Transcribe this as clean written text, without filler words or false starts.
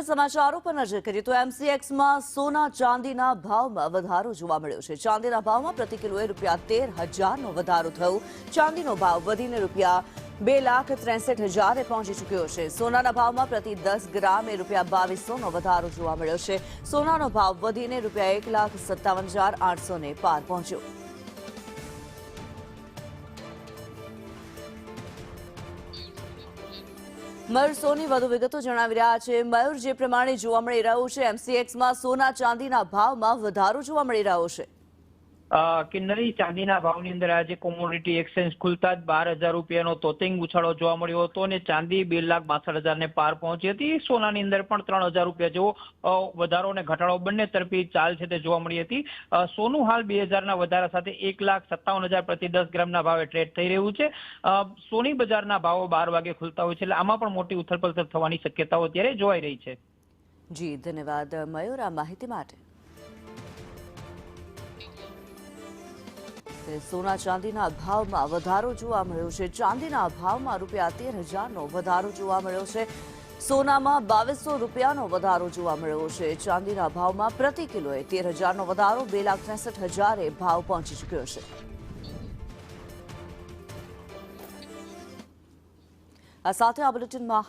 સમાચારો પર નજર કરીએ તો એમસીએક્સમાં સોના ચાંદીના ભાવમાં વધારો જોવા મળ્યો છે। ચાંદીના ભાવમાં પ્રતિ કિલોએ ₹13,000નો વધારો થયો। ચાંદીનો ભાવ વધીને ₹2,63,000 પહોંચી ચૂક્યો છે। સોનાના ભાવમાં પ્રતિ 10 ગ્રામે ₹2,200નો વધારો જોવા મળ્યો છે। સોનાનો ભાવ વધીને ₹1,57,800ને પાર પહોંચ્યો। મયુર સોની વધુ વિગતો જણાવી રહ્યા છે। મયુર, જે પ્રમાણે જોવા મળી રહ્યું છે એમસીએક્સમાં સોના ચાંદીના ભાવમાં વધારો જોવા મળી રહ્યો છે। કિન્નરી, ચાંદીના ભાવની અંદર આજે કોમોડિટી એક્સચેન્જ ખુલતા જ ₹12,000નો તોતિંગ ઉછાળો જોવા મળ્યો હતો અને ચાંદી 2,62,000ને પાર પહોંચી હતી। સોનાની અંદર પણ ₹3,000 જેવો વધારો અને ઘટાડો બંને તરફી ચાલ છે તે જોવા મળી હતી। સોનું હાલ 2,000ના વધારા સાથે 1,57,000 પ્રતિ 10 ગ્રામના ભાવે ટ્રેડ થઈ રહ્યું છે। સોની બજારના ભાવો 12 વાગે ખુલતા હોય છે, એટલે આમાં પણ મોટી ઉથલપાથલ થવાની શક્યતાઓ અત્યારે જોવાઈ રહી છે। જી ધન્યવાદ મયુર આ માહિતી માટે। સોના ચાંદીના ભાવમાં વધારો જોવા મળ્યો છે। ચાંદીના ભાવમાં ₹13,000નો વધારો જોવા મળ્યો છે। સોનામાં ₹2,200નો વધારો જોવા મળ્યો છે। ચાંદીના ભાવમાં પ્રતિ કિલોએ 13,000નો વધારો, 2,63,000 ભાવ પહોંચી ચૂક્યો છે। આ સાથે આ બુલેટિનમાં